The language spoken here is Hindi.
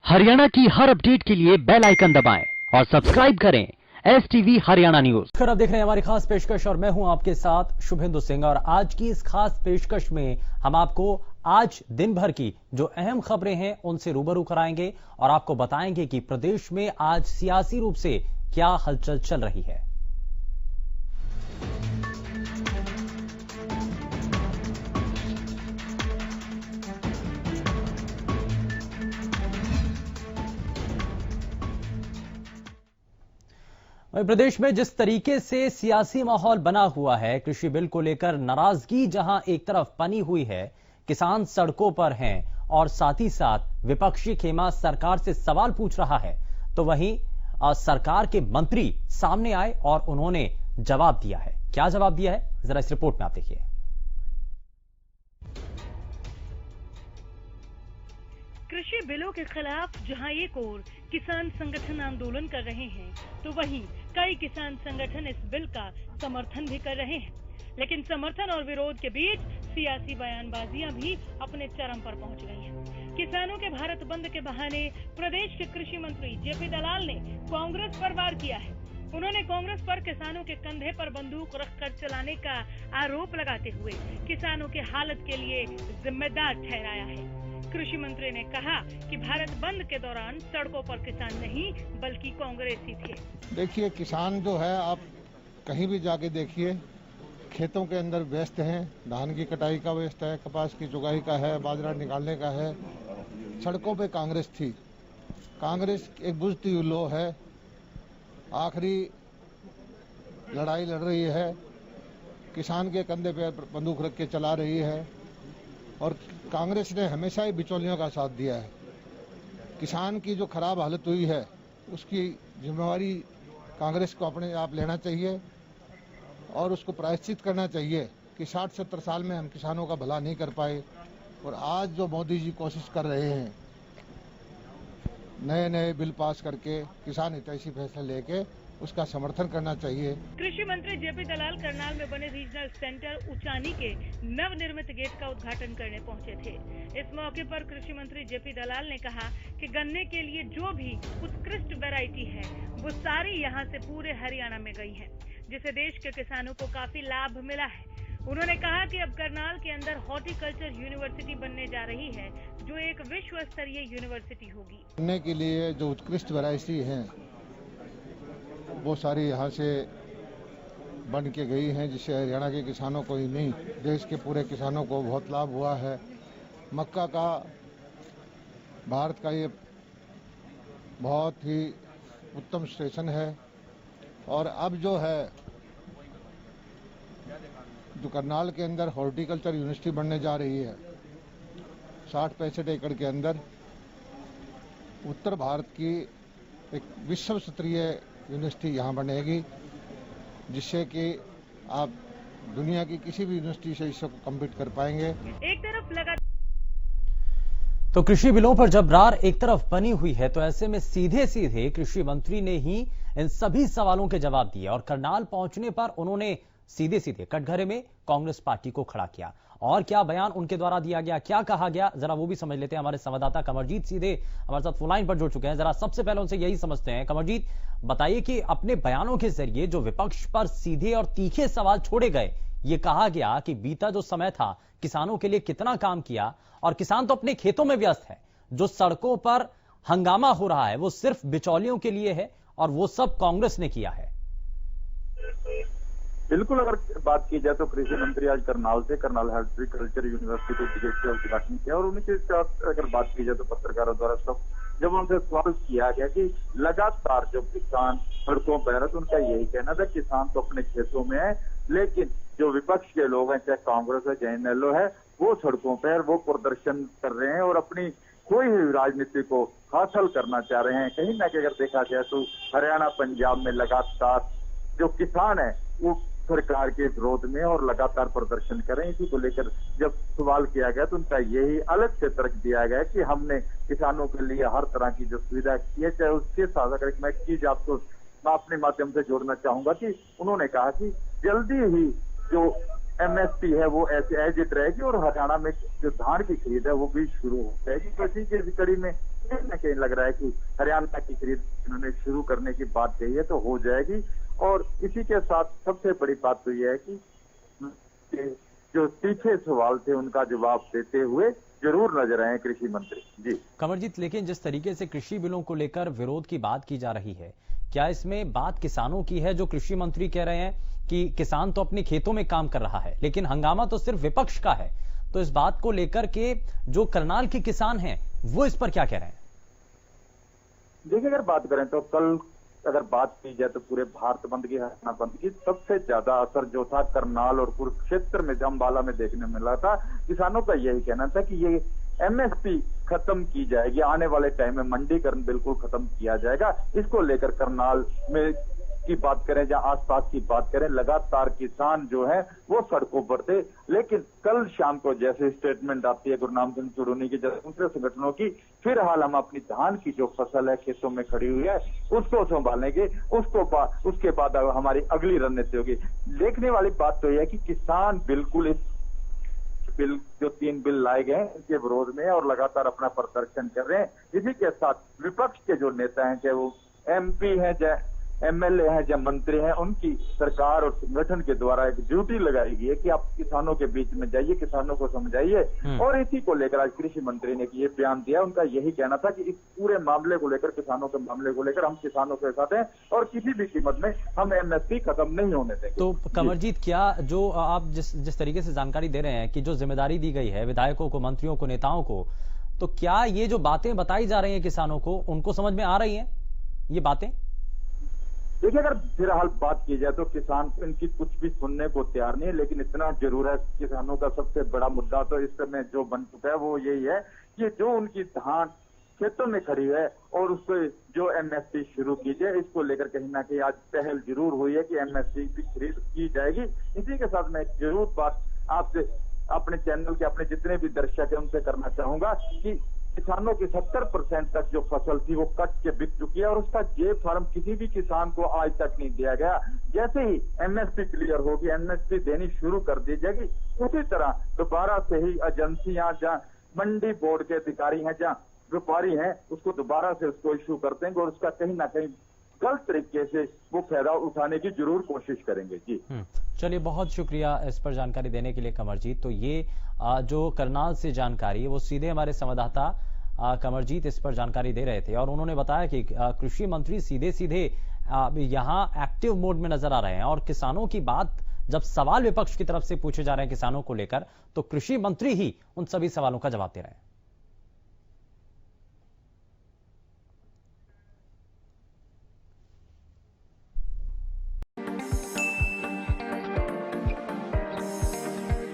हरियाणा की हर अपडेट के लिए बेल आइकन दबाएं और सब्सक्राइब करें STV हरियाणा न्यूज। आप देख रहे हैं हमारी खास पेशकश और मैं हूं आपके साथ शुभेंदु सिंह। और आज की इस खास पेशकश में हम आपको आज दिन भर की जो अहम खबरें हैं उनसे रूबरू कराएंगे और आपको बताएंगे कि प्रदेश में आज सियासी रूप से क्या हलचल चल रही है। प्रदेश में जिस तरीके से सियासी माहौल बना हुआ है, कृषि बिल को लेकर नाराजगी जहां एक तरफ बनी हुई है, किसान सड़कों पर हैं और साथ ही साथ विपक्षी खेमा सरकार से सवाल पूछ रहा है, तो वहीं सरकार के मंत्री सामने आए और उन्होंने जवाब दिया है। क्या जवाब दिया है, जरा इस रिपोर्ट में आप देखिए। कृषि बिलों के खिलाफ जहां एक ओर किसान संगठन आंदोलन कर रहे हैं, तो वहीं कई किसान संगठन इस बिल का समर्थन भी कर रहे हैं। लेकिन समर्थन और विरोध के बीच सियासी बयानबाजियां भी अपने चरम पर पहुंच गई हैं। किसानों के भारत बंद के बहाने प्रदेश के कृषि मंत्री जेपी दलाल ने कांग्रेस पर वार किया है। उन्होंने कांग्रेस पर किसानों के कंधे पर बंदूक रखकर चलाने का आरोप लगाते हुए किसानों के हालत के लिए जिम्मेदार ठहराया है। कृषि मंत्री ने कहा कि भारत बंद के दौरान सड़कों पर किसान नहीं बल्कि कांग्रेस ही थे। देखिए, किसान जो है आप कहीं भी जाके देखिए, खेतों के अंदर व्यस्त हैं, धान की कटाई का व्यस्त है, कपास की चुगाई का है, बाजरा निकालने का है। सड़कों पे कांग्रेस थी। कांग्रेस एक बुझती हुई लो है, आखिरी लड़ाई लड़ रही है, किसान के कंधे पे बंदूक रख के चला रही है और कांग्रेस ने हमेशा ही बिचौलियों का साथ दिया है। किसान की जो खराब हालत हुई है उसकी जिम्मेवारी कांग्रेस को अपने आप लेना चाहिए और उसको प्रायश्चित करना चाहिए कि 60-70 साल में हम किसानों का भला नहीं कर पाए। और आज जो मोदी जी कोशिश कर रहे हैं नए नए बिल पास करके किसान हितैषी फैसले लेके, उसका समर्थन करना चाहिए। कृषि मंत्री जेपी दलाल करनाल में बने रीजनल सेंटर उचानी के नवनिर्मित गेट का उद्घाटन करने पहुंचे थे। इस मौके पर कृषि मंत्री जेपी दलाल ने कहा कि गन्ने के लिए जो भी उत्कृष्ट वैरायटी है वो सारी यहां से पूरे हरियाणा में गई है, जिससे देश के किसानों को काफी लाभ मिला है। उन्होंने कहा कि अब करनाल के अंदर हॉर्टिकल्चर यूनिवर्सिटी बनने जा रही है, जो एक विश्व स्तरीय यूनिवर्सिटी होगी। गन्ने के लिए जो उत्कृष्ट वैरायटी है वो सारी यहाँ से बन के गई हैं, जिससे हरियाणा के किसानों को ही नहीं देश के पूरे किसानों को बहुत लाभ हुआ है। मक्का का भारत का ये बहुत ही उत्तम स्टेशन है और अब जो है जो करनाल के अंदर हॉर्टिकल्चर यूनिवर्सिटी बनने जा रही है 60-65 एकड़ के अंदर, उत्तर भारत की एक विश्व स्तरीय यूनिवर्सिटी यहाँ बनेगी, जिससे कि आप दुनिया की किसी भी यूनिवर्सिटी से इसको कम्पीट कर पाएंगे। एक तरफ लगा तो कृषि बिलों पर जब रार एक तरफ बनी हुई है, तो ऐसे में सीधे सीधे कृषि मंत्री ने ही इन सभी सवालों के जवाब दिए और करनाल पहुंचने पर उन्होंने सीधे सीधे कटघरे में कांग्रेस पार्टी को खड़ा किया। और क्या बयान उनके द्वारा दिया गया, क्या कहा गया, जरा वो भी समझ लेते हैं। हमारे संवाददाता कमरजीत सीधे हमारे साथ फोन लाइन पर जुड़ चुके हैं। जरा सबसे पहले उनसे यही समझते हैं। कमरजीत, बताइए कि अपने बयानों के जरिए जो विपक्ष पर सीधे और तीखे सवाल छोड़े गए, ये कहा गया कि बीता जो समय था किसानों के लिए कितना काम किया, और किसान तो अपने खेतों में व्यस्त है। जो सड़कों पर हंगामा हो रहा है वो सिर्फ बिचौलियों के लिए है और वो सब कांग्रेस ने किया है। बिल्कुल, अगर बात की जाए तो कृषि मंत्री आज करनाल हॉर्टिकल्चर यूनिवर्सिटी के गेट का उद्घाटन किया और उनके साथ अगर बात की जाए तो पत्रकारों द्वारा जब उनसे सवाल किया गया कि लगातार जो किसान सड़कों पर है, तो उनका यही कहना था किसान तो अपने खेतों में है, लेकिन जो विपक्ष के लोग हैं, चाहे कांग्रेस है चाहे इनेलो है, वो सड़कों पर वो प्रदर्शन कर रहे हैं और अपनी कोई भी राजनीति को हासिल करना चाह रहे हैं। कहीं ना कहीं अगर देखा जाए तो हरियाणा पंजाब में लगातार जो किसान है वो सरकार के विरोध में और लगातार प्रदर्शन कर रहे हैं। इसी को लेकर जब सवाल किया गया तो उनका यही अलग से तर्क दिया गया कि हमने किसानों के लिए हर तरह की जो सुविधा की है, चाहे उसके साथ अगर मैं एक चीज आपको अपने माध्यम से जोड़ना चाहूंगा कि उन्होंने कहा कि जल्दी ही जो MSP है वो ऐसे एज इट रहेगी और हरियाणा में जो धान की खरीद है वो भी शुरू हो जाएगी। तो इसी की कड़ी में कहीं ना कहीं लग रहा है कि हरियाणा की खरीद उन्होंने शुरू करने की बात कही है तो हो जाएगी। और इसी के साथ सबसे बड़ी बात तो यह है कि जो तीखे सवाल थे उनका जवाब देते हुए जरूर नजर आए कृषि मंत्री जी। कमरजीत, लेकिन जिस तरीके से कृषि बिलों को लेकर विरोध की बात की जा रही है, क्या इसमें बात किसानों की है? जो कृषि मंत्री कह रहे हैं कि किसान तो अपने खेतों में काम कर रहा है, लेकिन हंगामा तो सिर्फ विपक्ष का है। तो इस बात को लेकर के जो करनाल के किसान हैं वो इस पर क्या कह रहे हैं? देखिए, अगर बात करें तो कल अगर बात की जाए तो पूरे भारत बंद की, हरियाणा बंद की सबसे ज्यादा असर जो था करनाल और कुरुक्षेत्र में, अंबाला में देखने मिला था। किसानों का यही कहना था कि ये एमएसपी खत्म की जाएगी, आने वाले टाइम में मंडीकरण बिल्कुल खत्म किया जाएगा। इसको लेकर करनाल में की बात करें या आसपास की बात करें, लगातार किसान जो है वो सड़कों पर थे। लेकिन कल शाम को जैसे स्टेटमेंट आती है गुरनाम सिंह चुड़ूनी की, जैसे दूसरे संगठनों की, फिलहाल हम अपनी धान की जो फसल है खेतों में खड़ी हुई है उसको संभालेंगे, उसके बाद हमारी अगली रणनीति होगी। देखने वाली बात तो यह है कि किसान बिल्कुल इस बिल, जो 3 बिल लाए गए हैं इनके विरोध में और लगातार अपना प्रदर्शन कर रहे हैं। इसी के साथ विपक्ष के जो नेता हैं, चाहे वो एमपी हैं, चाहे एमएलए हैं, चाहे मंत्री हैं, उनकी सरकार और संगठन के द्वारा एक ड्यूटी लगाई गई है कि आप किसानों के बीच में जाइए, किसानों को समझाइए। और इसी को लेकर आज कृषि मंत्री ने ये बयान दिया। उनका यही कहना था कि इस पूरे मामले को लेकर, किसानों के मामले को लेकर हम किसानों के साथ हैं और किसी भी कीमत में हम एमएसपी खत्म नहीं होने देंगे। तो कमरजीत, क्या जो आप जिस तरीके से जानकारी दे रहे हैं कि जो जिम्मेदारी दी गई है विधायकों को, मंत्रियों को, नेताओं को, तो क्या ये जो बातें बताई जा रही हैं किसानों को, उनको समझ में आ रही हैं ये बातें? देखिए, अगर फिलहाल बात की जाए तो किसान इनकी कुछ भी सुनने को तैयार नहीं है। लेकिन इतना जरूर है, किसानों का सबसे बड़ा मुद्दा तो इस समय जो बन चुका है वो यही है कि जो उनकी धान खेतों में खड़ी है और उसको जो एमएसपी शुरू की जाए, इसको लेकर कहीं ना कहीं आज पहल जरूर हुई है कि एमएसपी की खरीद की जाएगी। इसी के साथ मैं जरूर बात आपसे, अपने चैनल के अपने जितने भी दर्शक हैं उनसे करना चाहूंगा कि किसानों की 70% तक जो फसल थी वो कट के बिक चुकी है और उसका जे फार्म किसी भी किसान को आज तक नहीं दिया गया। जैसे ही एमएसपी क्लियर होगी, एमएसपी देनी शुरू कर दी जाएगी, उसी तरह दोबारा से ही एजेंसियां, जहां मंडी बोर्ड के अधिकारी हैं, जहां व्यापारी हैं, उसको दोबारा से उसको इश्यू कर देंगे और उसका कहीं ना कहीं गलत तरीके से वो फायदा उठाने की जरूर कोशिश करेंगे जी। चलिए, बहुत शुक्रिया इस पर जानकारी देने के लिए कमरजीत। तो ये जो करनाल से जानकारी है वो सीधे हमारे संवाददाता कमरजीत इस पर जानकारी दे रहे थे और उन्होंने बताया कि कृषि मंत्री सीधे यहाँ एक्टिव मोड में नजर आ रहे हैं और किसानों की बात जब सवाल विपक्ष की तरफ से पूछे जा रहे हैं किसानों को लेकर, तो कृषि मंत्री ही उन सभी सवालों का जवाब दे रहे हैं।